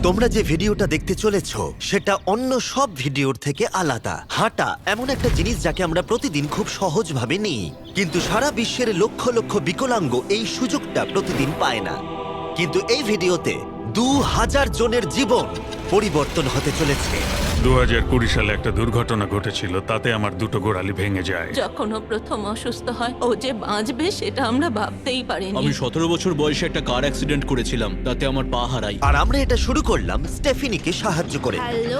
তোমরা যে ভিডিওটা দেখতে চলেছো সেটা অন্য সব ভিডিওর থেকে আলাদা। হাঁটা এমন একটা জিনিস যাকে আমরা প্রতিদিন খুব সহজভাবে নিই, কিন্তু সারা বিশ্বের লক্ষ লক্ষ বিকলাঙ্গ এই সুযোগটা প্রতিদিন পায় না। কিন্তু এই ভিডিওতে 2000 জনের জীবন পরিবর্তন হতে চলেছে। 2020 সালে একটা দুর্ঘটনা ঘটেছিল, তাতে আমার দুটো গোড়ালি ভেঙে যায়। যখন ও প্রথম অসুস্থ হয়, ও যে বাঁচবে সেটা আমরা ভাবতেই পারিনি। আমি 17 বছর বয়সে একটা কার অ্যাক্সিডেন্ট করেছিলাম, তাতে আমার পা হারাই। আর আমরা এটা শুরু করলাম স্টেফিনিকে সাহায্য করে। হ্যালো,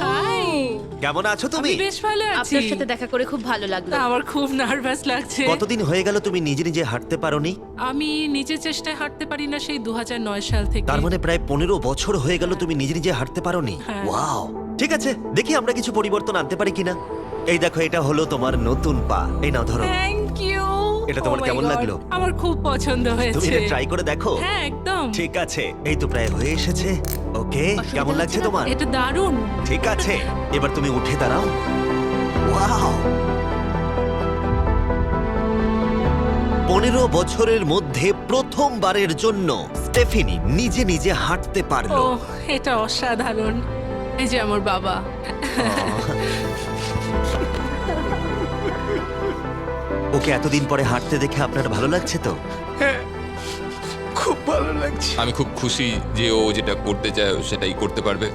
কেমন আছো তুমি? আমি বেশ ভালো আছি। আপনার সাথে দেখা করে খুব ভালো লাগলো। আমার খুব নার্ভাস লাগছে। কতদিন হয়ে গেল তুমি নিজে নিজে হাঁটতে পারোনি? আমি নিজের চেষ্টায় হাঁটতে পারি না সেই 2009 সাল থেকে। তার মানে প্রায় 15 বছর হয়ে গেল তুমি নিজে নিজে হাঁটতে পারোনি। হ্যাঁ। ওয়াও, ঠিক আছে, দেখি আমরা কিছু পরিবর্তন আনতে পারি কিনা। এই দেখো, এটা হলো তোমার নতুন পা। এই নাও ধরো। Thank you. এটা তোমার কেমন লাগলো? আমার খুব পছন্দ তুমি হয়েছে। এটা ট্রাই করে দেখো। হ্যাঁ, একদম। ঠিক আছে, এই তো প্রায় হয়ে এসেছে। ওকে, কেমন লাগছে তোমার? এটা দারুণ। ঠিক আছে, এবার তুমি উঠে দাঁড়াও। ওয়াও, 15 বছরের মধ্যে প্রথমবারের জন্য স্টেফিনি নিজে নিজে হাঁটতে ও, পারলো। এটা অসাধারণ। এই যে আমার বাবা। ওকে এতদিন পরে হাঁটতে দেখে আপনার ভালো লাগছে তো? আমি খুব খুশি যে ও যেটা করতে চায় ও সেটাই করতে পারবে।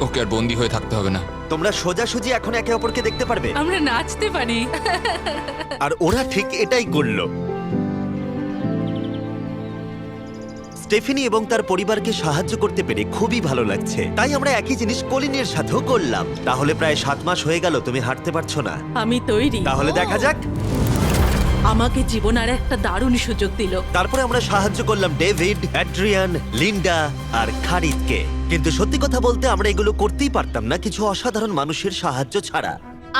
ওকে আর বন্দি হয়ে থাকতে হবে না। তোমরা সোজাসুজি এখন একে অপরকে দেখতে পারবে। আমরা নাচতে পারি। আর ওরা ঠিক এটাই করলো। স্টেফিনি এবং তার পরিবারকে সাহায্য করতে পেরে খুবই ভালো লাগছে। তাই আমরা একই জিনিস কলিনের সাথেও করলাম। তাহলে প্রায় 7 মাস হয়ে গেল তুমি হাঁটতে পারছো না। আমি তৈরি। তাহলে দেখা যাক। আমাকে জীবন আর একটা দারুণ সুযোগ দিল। তারপরে আমরা সাহায্য করলাম ডেভিড, অ্যাড্রিয়ান, লিন্ডা আর খারিদকে। কিন্তু সত্যি কথা বলতে আমরা এগুলো করতেই পারতাম না কিছু অসাধারণ মানুষের সাহায্য ছাড়া।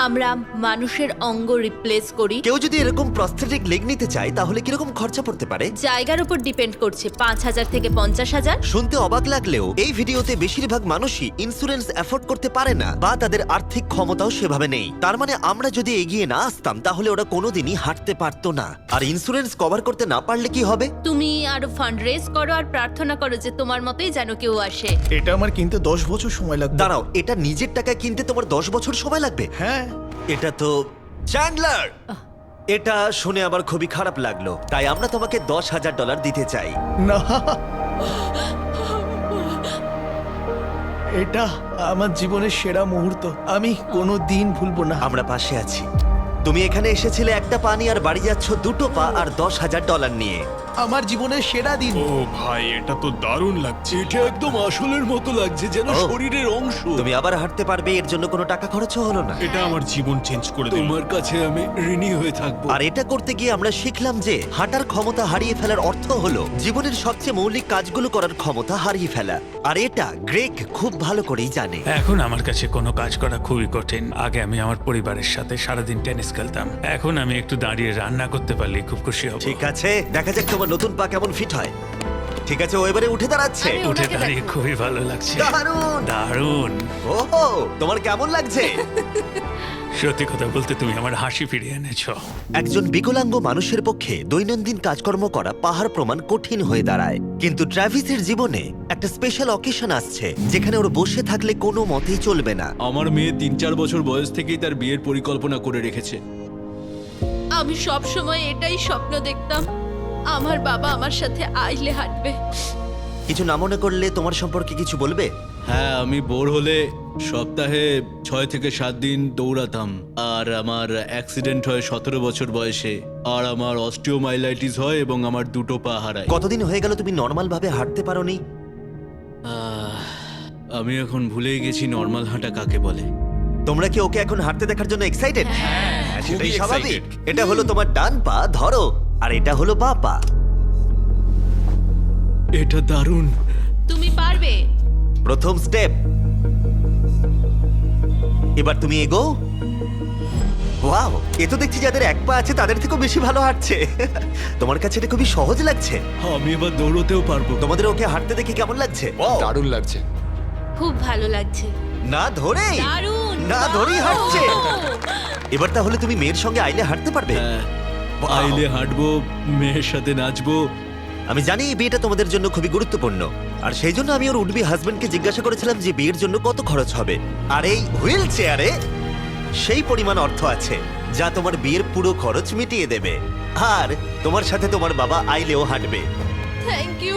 আমরা মানুষের অঙ্গ রিপ্লেস করি। কেউ যদি এরকম প্রস্থেটিক লেগ নিতে চায় তাহলে কিরকম খরচা পড়তে পারে? জায়গার উপর ডিপেন্ড করছে, 5,000 থেকে 50,000। শুনতে অবাক লাগলেও এই ভিডিওতে বেশিরভাগ মানুষই ইন্স্যুরেন্স অ্যাফোর্ড করতে পারে না বা তাদের আর্থিক ক্ষমতাও সেভাবে নেই। তার মানে আমরা যদি এগিয়ে না আসতাম তাহলে ওরা কোনোদিনই হাঁটতে পারতো না। আর ইন্স্যুরেন্স কভার করতে না পারলে কি হবে? তুমি আরো ফান্ড রেজ করো আর প্রার্থনা করো যে তোমার মতোই যেন কেউ আসে। এটা আমার কিনতে 10 বছর সময় লাগবে। দাঁড়াও, এটা নিজের টাকায় কিনতে তোমার 10 বছর সময় লাগবে? হ্যাঁ, এটা তো চ্যান্ডলার! এটা শুনে আবার খুবই খারাপ লাগলো। তাই আমরা তোমাকে $10,000 দিতে চাই। না, এটা আমার জীবনের সেরা মুহূর্ত। আমি কোনো দিন ভুলবো না। আমরা পাশে আছি। তুমি এখানে এসেছিলে একটা পা নিয়ে আর বাড়ি যাচ্ছ দুটো পা আর $10,000 নিয়ে। আমার জীবনের সেরা দিন। ও ভাই, এটা তো দারুণ লাগছে। এটা একদম আসলের মতো লাগছে, যেন ও। শরীরের অংশ। তুমি আবার হাঁটতে পারবে, এর জন্য কোনো টাকা খরচও হলো না। এটা আমার জীবন চেঞ্জ করে দিল। তোমার কাছে আমি ঋণী হয়ে থাকবো। আর এটা করতে গিয়ে আমরা শিখলাম যে হাঁটার ক্ষমতা হারিয়ে ফেলার অর্থ হলো জীবনের সবচেয়ে মৌলিক কাজগুলো করার ক্ষমতা হারিয়ে ফেলা। আর এটা গ্রেগ খুব ভালো করেই জানে। এখন আমার কাছে কোনো কাজ করা খুবই কঠিন। আগে আমি আমার পরিবারের সাথে সারাদিন টেনিস খেলতাম, এখন আমি একটু দাঁড়িয়ে রান্না করতে পারলে খুব খুশি হব। ঠিক আছে, দেখা যাক তোমার নতুন পা কেমন ফিট হয়। ঠিক আছে, ও এবারে উঠে দাঁড়াচ্ছে। আরে, উঠে ওনাকে দাঁড়িয়ে দেখো। খুবই ভালো লাগছে। দারুণ! দারুণ। ওহো, তোমার কেমন লাগছে? সত্যি কথা বলতে তুমি আমার হাসি ফিরিয়ে এনেছো। একজন বিকলাঙ্গ মানুষের পক্ষে দৈনন্দিন কাজকর্ম করা পাহাড় প্রমাণ কঠিন হয়ে দাঁড়ায়। কিন্তু ট্রাভিসের জীবনে একটা স্পেশাল অকেশন আসছে যেখানে ওর বসে থাকলে কোনো মতেই চলবে না। আমার মেয়ে 3-4 বছর বয়স থেকেই তার বিয়ের পরিকল্পনা করে রেখেছে। আমি সব সময় এটাই স্বপ্ন দেখতাম, আমার বাবা আমার সাথে আইলে হাঁটবে। কিছু না মনে করলে তোমার সম্পর্কে কিছু বলবে? হ্যাঁ, আমি বোর হলে সপ্তাহে 6 থেকে 7 দিন দৌড়াতাম। আর আমার অ্যাক্সিডেন্ট হয় 17 বছর বয়সে। আর আমার অস্টিওমাইলাইটিস হয় এবং আমার দুটো পা হারায়। কতদিন হয়ে গেল তুমি নর্মাল ভাবে হাঁটতে পারোনি? আমি এখন ভুলেই গেছি নর্মাল হাঁটা কাকে বলে। তোমরা কি ওকে এখন হাঁটতে দেখার জন্য এক্সাইটেড? সেটাই খুবই স্বাভাবিক। excited। এটা হলো তোমার ডান পা, ধরো, আর এটা হলো বাঁ পা। এটা দারুণ। তুমি পারবে। প্রথম স্টেপ। এবার তুমি এগো। ওয়াও, এ তো দেখছি যাদের এক পা আছে তাদের থেকেও বেশি ভালো হাঁটছে। তোমার কাছে এটা খুবই সহজ লাগছে। আমি এবার দৌড়তেও পারবো। তোমাদের ওকে হাঁটতে দেখে কেমন লাগছে? দারুণ লাগছে। খুব ভালো লাগছে। না ধরেই, দারুণ। না ধরেই হাঁটছে। Wow! এবার তাহলে তুমি মেয়ের সঙ্গে আইলে হাঁটতে পারবে? হ্যাঁ, Wow! আইলে হাঁটবো, মেয়ের সাথে নাচবো, আমি জানি এই বিয়েটা তোমাদের জন্য খুবই গুরুত্বপূর্ণ, আর সেই জন্য আমি ওর উডবি হাজবেন্ডকে জিজ্ঞাসা করেছিলাম যে বিয়ের জন্য কত খরচ হবে। আর এই হুইল চেয়ারে সেই পরিমাণ অর্থ আছে যা তোমার বিয়ের পুরো খরচ মিটিয়ে দেবে। আর তোমার সাথে তোমার বাবা আইলেও হাঁটবে। Thank you.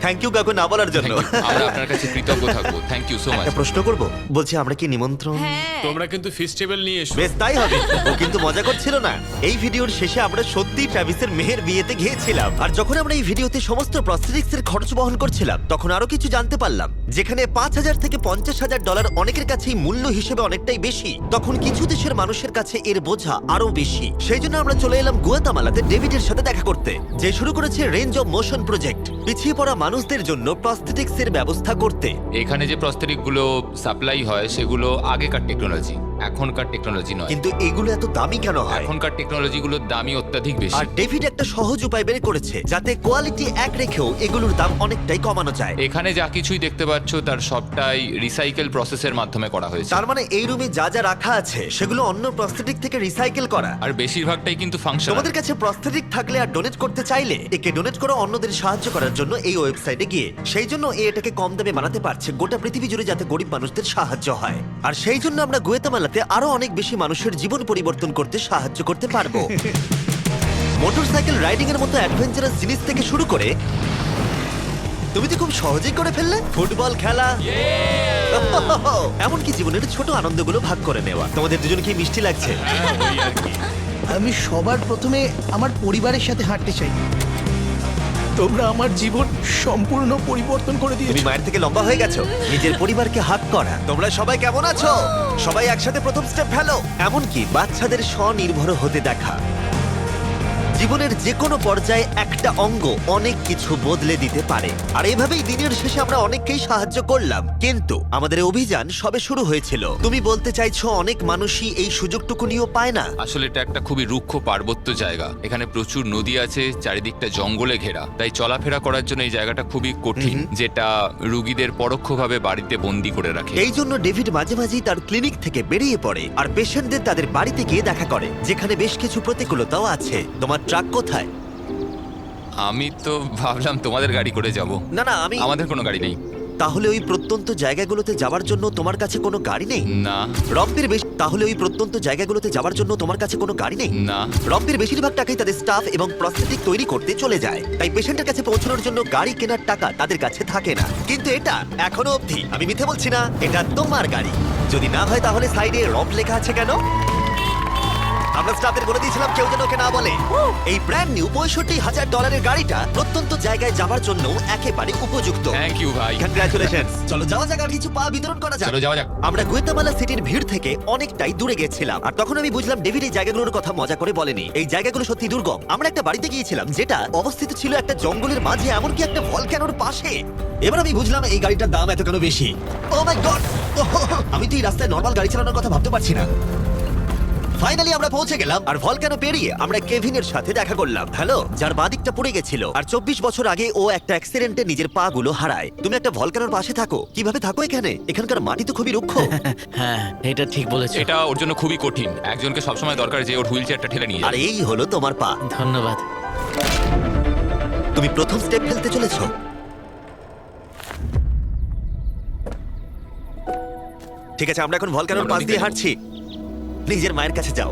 থ্যাংক ইউ কাকু না বলার জন্য। আমরা আপনার কাছে কৃতজ্ঞ থাকবো, থ্যাংক ইউ সো মাচ। একটা প্রশ্ন করব, বলছি আমরা কি নিমন্ত্রণ? হ্যাঁ, তোমরা কিন্তু ফেস্টিভ্যাল নিয়ে এসো। বেশ তাই হবে। ও কিন্তু মজা করছিল না। এই ভিডিওর শেষে আমরা সত্যি ট্রাভিসের মেহের বিয়েতে গিয়েছিলাম, আর যখন আমরা এই ভিডিওতে সমস্ত প্রস্থেটিক্স এর খরচ বহন করছিলাম তখন আরো কিছু জানতে পারলাম। যেখানে $5,000 থেকে $50,000 অনেকের কাছেই মূল্য হিসেবে অনেকটাই বেশি, তখন কিছু দেশের মানুষের কাছে এর বোঝা আরো বেশি। সেই জন্য আমরা চলে এলাম গুয়াতামালাতে ডেভিডের সাথে দেখা করতে, যে শুরু করেছে রেঞ্জ অফ মোশন প্রজেক্ট, পিছিয়ে পড়া মানুষদের জন্য প্রস্থেটিক্স এর ব্যবস্থা করতে। এখানে যে প্রস্তরিক গুলো সাপ্লাই হয় সেগুলো আগেকার টেকনোলজি, এখনকার টেকনোলজি নয়। কিন্তু এগুলো এত দামি কেন হয়? এখনকার টেকনোলজি গুলোর দামই অত্যাধিক বেশি। আর ডেভিড একটা সহজ উপায় বের করেছে যাতে কোয়ালিটি এক রেখেও এগুলোর দাম অনেকটাই কমানো যায়। এখানে যা কিছুই দেখতে পাচ্ছ তার সবটাই রিসাইকেল প্রসেসের মাধ্যমে করা হয়েছে। তার মানে এই রুমে যা যা রাখা আছে সেগুলো অন্য প্রস্থেটিক থেকে রিসাইকেল করা। আর বেশিরভাগটাই কিন্তু ফাংশনাল। তোমাদের কাছে প্রস্থেটিক থাকলে আর ডোনেট করতে চাইলে একে ডোনেট করো অন্যদের সাহায্য করার জন্য এই ওয়েবসাইটে গিয়ে। সেই জন্য এটাকে কম দামে বানাতে পারছে গোটা পৃথিবী জুড়ে যাতে গরিব মানুষদের সাহায্য হয়। আর সেই জন্য আমরা গুয়েতামালাতে আরো অনেক বেশি মানুষের জীবন পরিবর্তন করতে সাহায্য করতে পারবো। মোটরসাইকেল রাইডিং এর মতো অ্যাডভেঞ্চারাস জিনিস থেকে শুরু করে তুমি তো খুব সহজেই করে ফেললে ফুটবল খেলা, এমনকি জীবনের ছোট আনন্দগুলো ভাগ করে নেওয়া। তোমাদের দুজন কি মিষ্টি লাগছে? আমি সবার প্রথমে আমার পরিবারের সাথে হাঁটতে চাই। তোমরা আমার জীবন সম্পূর্ণ পরিবর্তন করে তুমি দিয়েছো। মায়ের থেকে লম্বা হয়ে গেছো। নিজের পরিবারকে হাত করা। তোমরা সবাই কেমন আছো? সবাই একসাথে প্রথম স্টেপ ফেলো। এমনকি বাচ্চাদের স্বনির্ভর হতে দেখা। জীবনের যে কোনো পর্যায়ে একটা অঙ্গ অনেক কিছু বদলে দিতে পারে। আর এভাবেই দিনের শেষে আমরা অনেককেই সাহায্য করলাম, কিন্তু আমাদের অভিযান সবে শুরু হয়েছিল। তুমি বলতে চাইছো অনেক মানুষই এই সুযোগটুকু নিয়েও পায় না? আসলে এটা একটা খুবই রুক্ষ পার্বত্য জায়গা। এখানে প্রচুর নদী আছে, চারিদিকটা জঙ্গলে ঘেরা, তাই চলাফেরা করার জন্য এই জায়গাটা খুবই কঠিন, যেটা রোগীদের পরোক্ষভাবে বাড়িতে বন্দি করে রাখে। এই জন্য ডেভিড মাঝে মাঝেই তার ক্লিনিক থেকে বেরিয়ে পড়ে আর পেশেন্টদের তাদের বাড়িতে গিয়ে দেখা করে, যেখানে বেশ কিছু প্রতিকূলতাও আছে। তোমার ট্রাক কোথায়? আমি তো ভাবলাম তোমাদের গাড়ি করে যাব। না না, আমাদের কোনো গাড়ি নেই। তাহলে ওই প্রত্যন্ত জায়গাগুলোতে যাওয়ার জন্য তোমার কাছে কোনো গাড়ি নেই? না রম্পের তাহলে ওই প্রত্যন্ত জায়গাগুলোতে যাওয়ার জন্য তোমার কাছে কোনো গাড়ি নেই? না। রম্পের বেশিরভাগ টাকাই তাদের স্টাফ এবং প্রস্থেটিক তৈরি করতে চলে যায়, তাই পেশেন্টের কাছে পৌঁছানোর জন্য গাড়ি কেনার টাকা তাদের কাছে থাকে না। কিন্তু এটা এখনো অবধি, আমি মিথ্যে বলছি না, এটা তোমার গাড়ি। যদি না হয় তাহলে সাইডে রম্প লেখা আছে কেন? আমরা স্টাফদের বলে দিয়েছিলাম কেউ যেন ওকে না বলে। এই ব্র্যান্ড নিউ $65,000 গাড়িটা প্রত্যন্ত জায়গায় যাবার জন্য একেবারে উপযুক্ত। থ্যাংক ইউ ভাই। কংগ্রাচুলেশনস। চলো যাওয়া যাক আর কিছু পা বিতরণ করা যাক। চলো যাওয়া যাক। আমরা গুয়েতামালা সিটির ভিড় থেকে অনেকটাই দূরে গেছিলাম, আর তখন আমি বুঝলাম ডেভিড এই জায়গাগুলোর কথা মজা করে বলেনি। এই জায়গাগুলো সত্যি দুর্গম। আমরা একটা বাড়িতে গিয়েছিলাম যেটা অবস্থিত ছিল একটা জঙ্গলের মাঝে, এমনকি একটা ভলক্যানোর পাশে। এবার আমি বুঝলাম এই গাড়িটার দাম এত কেন বেশি। ও মাই গড, আমি তো এই রাস্তায় নরমাল গাড়ি চালানোর কথা ভাবতে পারছি না। ফাইনালি আমরা পৌঁছে গেলাম, আর ভলক্যানো পেরিয়ে আমরা কেভিনের সাথে দেখা করলাম। হ্যালো, যার বাদিকটা পড়ে গেছিল, আর 24 বছর আগে ও একটা অ্যাক্সিডেন্টে নিজের পা গুলো হারায়। তুমি একটা ভলক্যানোর পাশে থাকো, কিভাবে থাকো এখানে? এখানকার মাটি তো খুবই রুক্ষ। হ্যাঁ, এটা ঠিক বলেছো। এটা ওর জন্য খুবই কঠিন। একজনকে সবসময় দরকার যে ওর হুইল চেয়ারটা ঠেলে নিয়ে আর যাবে। এই হলো তোমার পা। ধন্যবাদ। তুমি প্রথম স্টেপ ফেলতে চলেছো। ঠিক আছে, আমরা এখন ভলক্যানোর পাশ দিয়ে হাঁটছি। নিজের মায়ের কাছে যাও।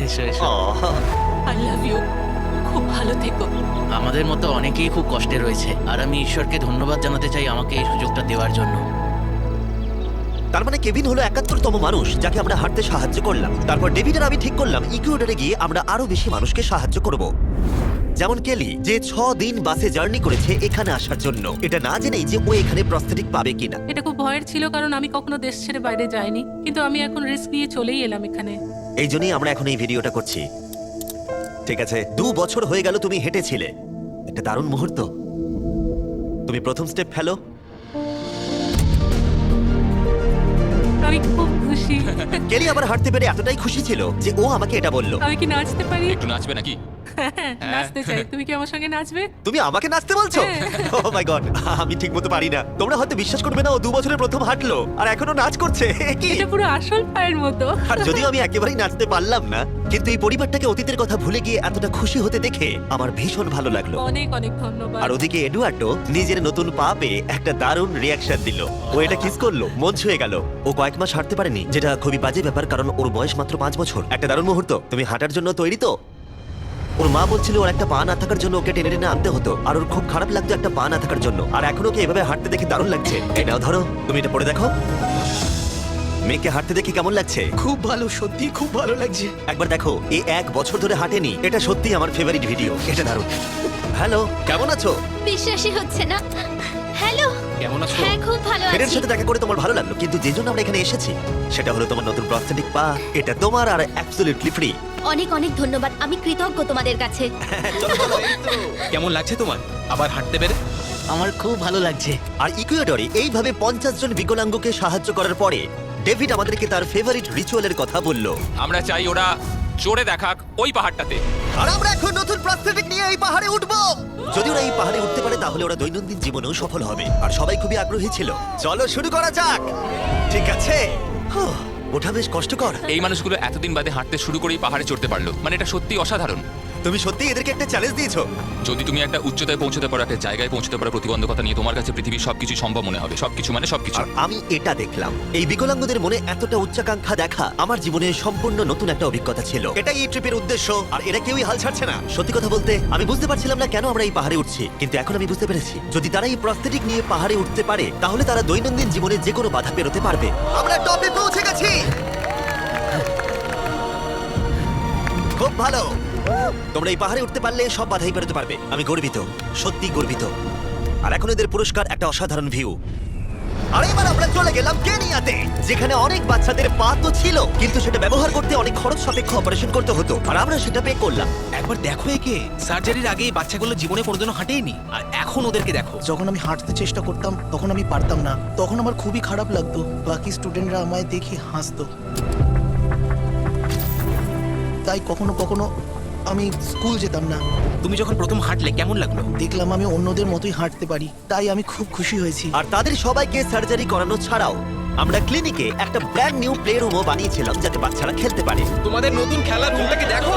এসো এসো। I love you. খুব ভালো থেকো। আমাদের মতো অনেকেই খুব কষ্টে রয়েছে, আর আমি ঈশ্বরকে ধন্যবাদ জানাতে চাই আমাকে এই সুযোগটা দেওয়ার জন্য। তার মানে কেভিন হলো 71তম মানুষ যাকে আমরা হাঁটতে সাহায্য করলাম। তারপর ডেভিড আর আমি ঠিক করলাম ইকুয়েডরে গিয়ে আমরা আরো বেশি মানুষকে সাহায্য করব, যেমন কেলি, যে 6 দিন বাসে জার্নি করেছে এখানে আসার জন্য, এটা না জেনেই যে ও এখানে প্রস্থেটিক পাবে কিনা। এটা খুব ভয়ের ছিল, কারণ আমি কখনো দেশ ছেড়ে বাইরে যাইনি, কিন্তু আমি এখন রিস্ক নিয়ে চলেই এলাম এখানে। এই জন্যই আমরা এখন এই ভিডিওটা করছি। ঠিক আছে, 2 বছর হয়ে গেল তুমি হেঁটেছিলে, একটা দারুণ মুহূর্ত। তুমি প্রথম স্টেপ ফেলো। আমি খুব খুশি। কেলি আবার হাঁটতে পেরে এতটাই খুশি ছিল যে ও আমাকে এটা বলল। আমি কি নাচতে পারি? একটু নাচবে নাকি? নাচতে চাই, তুমি কি আমার সঙ্গে নাচবে? তুমি আমাকে নাচতে বলছো? ও মাই গড, আমি ঠিকমতো পারি না। তোমরা হয়তো বিশ্বাস করবে না, ও 2 বছরের প্রথম হাঁটলো আর এখনো নাচ করছে। কি? এটা পুরো আসল পায়ের মতো। আর যদিও আমি একেবারেই নাচতে পারলাম না, কিন্তু এই পরিবারটাকে অতীতের কথা ভুলে গিয়ে এতটা খুশি হতে দেখে আমার ভীষণ ভালো লাগলো। অনেক অনেক ধন্যবাদ। আর ওদিকে এডুয়ার্ডো নিজের নতুন পা পেয়ে একটা দারুণ রিয়াকশন দিল। ও এটা কিস করলো, মন ছুঁয়ে গেল। ও কয়েক মাস হাঁটতে পারেনি, যেটা খুবই বাজে ব্যাপার, কারণ ওর বয়স মাত্র 5 বছর। একটা দারুণ মুহূর্ত। তুমি হাঁটার জন্য তৈরি তো? ওর মা বলছিল ওর একটা পা না থাকার জন্য ওকে টেনে টেনে আনতে হতো, আর ওর খুব খারাপ লাগতো একটা পা না থাকার জন্য। আর এখন ওকে এভাবে হাঁটতে দেখে দারুণ লাগছে। এটাও ধরো, তুমি এটা পরে দেখো। মেয়েকে হাঁটতে দেখে কেমন লাগছে? খুব ভালো, সত্যি খুব ভালো লাগছে। একবার দেখো, এই 1 বছর ধরে হাঁটেনি। এটা সত্যি আমার ফেভারিট ভিডিও। এটা দারুণ। হ্যালো, কেমন আছো? বিশ্বাসই হচ্ছে না। হ্যালো, কেমন আছো? হ্যাঁ খুব ভালো ফ্রেডের আছি। সাথে দেখা করে তোমার ভালো লাগলো, কিন্তু যে জন্য আমরা এখানে এসেছি সেটা হলো তোমার নতুন প্রস্থেটিক পা। এটা তোমার আর অ্যাবসলিউটলি ফ্রি। অনেক অনেক ধন্যবাদ, আমি কৃতজ্ঞ তোমাদের কাছে। কেমন লাগছে তোমার আবার হাঁটতে পেরে? আমার খুব ভালো লাগছে। আর ইকুয়েডরে এইভাবে 50 জন বিকলাঙ্গকে সাহায্য করার পরে ডেভিড আমাদেরকে তার ফেভারিট রিচুয়ালের কথা বলল। আমরা চাই ওরা চড়ে দেখাক ওই পাহাড়টাতে। আর আমরা এখন নতুন প্রস্থেটিক নিয়ে এই পাহাড়ে উঠবো। যদি ওরা এই পাহাড়ে উঠতে পারে তাহলে ওরা দৈনন্দিন জীবনেও সফল হবে। আর সবাই খুবই আগ্রহী ছিল। চলো শুরু করা যাক। ঠিক আছে। হুঁ, ওঠা বেশ কষ্টকর। এই মানুষগুলো এতদিন বাদে হাঁটতে শুরু করেই পাহাড়ে চড়তে পারলো, মানে এটা সত্যি অসাধারণ। তুমি সত্যি এদেরকে একটা চ্যালেঞ্জ দিয়েছো। যদি তুমি একটা উচ্চতায় পৌঁছতে পারো, একটা জায়গায় পৌঁছতে পারো প্রতিবন্ধকতা নিয়ে, তোমার কাছে পৃথিবীর সবকিছু সম্ভব মনে হবে। সবকিছু মানে সবকিছু। আর আমি এটা দেখলাম, এই বিকলাঙ্গদের মনে এতটা উচ্চাকাঙ্ক্ষা দেখা আমার জীবনে সম্পূর্ণ নতুন একটা অভিজ্ঞতা ছিল। এটাই এই ট্রিপের উদ্দেশ্য, আর এরা কেউই হাল ছাড়ছে না। সত্যি কথা বলতে আমি বুঝতে পারছিলাম না কেন আমরা এই পাহাড়ে উঠছি, কিন্তু এখন আমি বুঝতে পেরেছি যদি তারা এই প্রস্থেটিক নিয়ে পাহাড়ে উঠতে পারে তাহলে তারা দৈনন্দিন জীবনে যে কোনো বাধা পেরোতে পারবে। আমরা টপে পৌঁছে গেছি। খুব ভালো। তোমরা এই পাহাড়ে উঠতে পারলে সব বাধাই পেরোতে পারবে। আমি গর্বিত, সত্যি গর্বিত। আর এখন এদের পুরস্কার একটা অসাধারণ ভিউ। আর এবার আমরা চলে গেলাম কেনিয়াতে, যেখানে অনেক বাচ্চাদের পা তো ছিল, কিন্তু সেটা ব্যবহার করতে অনেক খরচ সাপেক্ষ অপারেশন করতে হতো, আর আমরা সেটা পে করলাম। একবার দেখো একে, সার্জারির আগে এই বাচ্চাগুলো জীবনে কোনোদিনও হাঁটেইনি, আর এখন ওদেরকে দেখো। যখন আমি হাঁটতে চেষ্টা করতাম তখন আমি পারতাম না, তখন আমার খুবই খারাপ লাগতো। বাকি স্টুডেন্টরা আমায় দেখে হাসতো। তাই কখনো কখনো আমি স্কুল যেতাম না। তুমি যখন প্রথম হাঁটলে কেমন লাগলো? দেখলাম আমি অন্যদের মতোই হাঁটতে পারি, তাই আমি খুব খুশি হয়েছি। আর তাদের সবাইকে সার্জারি করানো ছাড়াও আমরা ক্লিনিকে একটা ব্র্যান্ড নিউ প্লে রুমও বানিয়েছিলাম যাতে বাচ্চারা খেলতে পারে। তোমাদের নতুন খেলার রুমটাকে দেখো।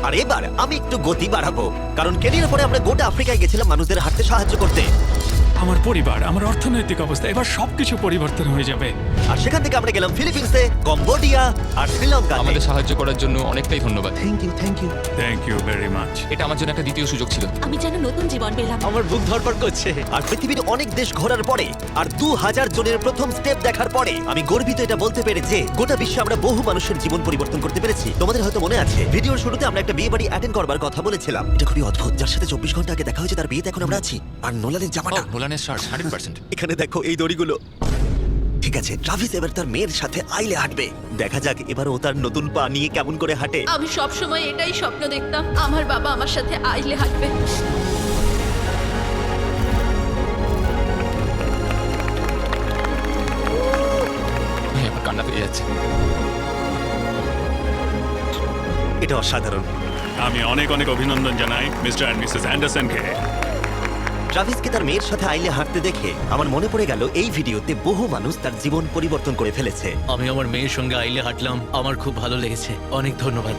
আর এবার আমি একটু গতি বাড়াবো, কারণ কেনিয়ার পরে আমরা গোটা আফ্রিকায় গেছিলাম মানুষদের হাঁটতে সাহায্য করতে। আমার পরিবার, আমার অর্থনৈতিক অবস্থা, এবার সবকিছু পরিবর্তন হয়ে যাবে। আর সেখান থেকে আমরা গেলাম ফিলিপিন্সে, কম্বোডিয়া আর শ্রীলঙ্কা। আমাদের সাহায্য করার জন্য অনেকটাই ধন্যবাদ। Thank you, thank you. Thank you very much. এটা আমার জন্য একটা দ্বিতীয় সুযোগ ছিল। আমি যেন নতুন জীবন পেলাম। আমার বুক ধরপড় করছে। আর পৃথিবীর অনেক দেশ ঘোরার পরে আর 2000 জনের প্রথম স্টেপ দেখার পরে আমি গর্বিত এটা বলতে পেরে যে গোটা বিশ্বে আমরা বহু মানুষের জীবন পরিবর্তন করতে পেরেছি। তোমাদের হয়তো মনে আছে ভিডিওর শুরুতে আমরা একটা বিয়ে বাড়ি অ্যাটেন্ড করবার কথা বলেছিলাম। এটা খুবই অদ্ভুত, যার সাথে 24 ঘন্টা আগে দেখা হয়েছে তার বিয়েতে এখন আমরা আছি। আর নোলানের জামাটা নোলানের শার্ট 100%। এখানে দেখো, এই দড়িগুলো। ঠিক আছে, ট্রাভিস এবার তার মেয়ের সাথে আইলে হাঁটবে। দেখা যাক এবার ও তার নতুন পা নিয়ে কেমন করে হাঁটে। আমি সব সময় এটাই স্বপ্ন দেখতাম, আমার বাবা আমার সাথে আইলে হাঁটবে। আমার কান্না পেয়ে যাচ্ছে। এটা অসাধারণ। আমি অনেক অনেক অভিনন্দন জানাই মিস্টার অ্যান্ড মিসেস অ্যান্ডারসনকে। ট্রাভিসকে তার মেয়ের সাথে আইলে হাঁটতে দেখে আমার মনে পড়ে গেল এই ভিডিওতে বহু মানুষ তার জীবন পরিবর্তন করে ফেলেছে। আমি আমার মেয়ের সঙ্গে আইলে হাঁটলাম, আমার খুব ভালো লেগেছে। অনেক ধন্যবাদ।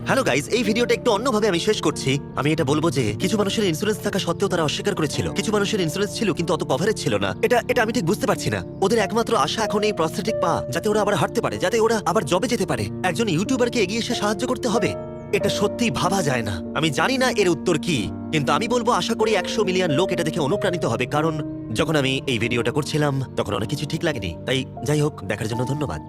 হ্যালো গাইজ, এই ভিডিওটা একটু অন্যভাবে আমি শেষ করছি। আমি এটা বলবো যে কিছু মানুষের ইন্স্যুরেন্স থাকা সত্ত্বেও তারা অস্বীকার করেছিল, কিছু মানুষের ইন্স্যুরেন্স ছিল কিন্তু অত কভারেজ ছিল না। এটা আমি ঠিক বুঝতে পারছি না। ওদের একমাত্র আশা এখন এই প্রস্থেটিক পা, যাতে ওরা আবার হাঁটতে পারে, যাতে ওরা আবার জবে যেতে পারে। একজন ইউটিউবারকে এগিয়ে এসে সাহায্য করতে হবে, এটা সত্যিই ভাবা যায় না। আমি জানি না এর উত্তর কি, কিন্তু আমি বলবো আশা করি 100 মিলিয়ন লোক এটা দেখে অনুপ্রাণিত হবে। কারণ যখন আমি এই ভিডিওটা করছিলাম তখন অনেক কিছু ঠিক লাগেনি। তাই যাই হোক, দেখার জন্য ধন্যবাদ।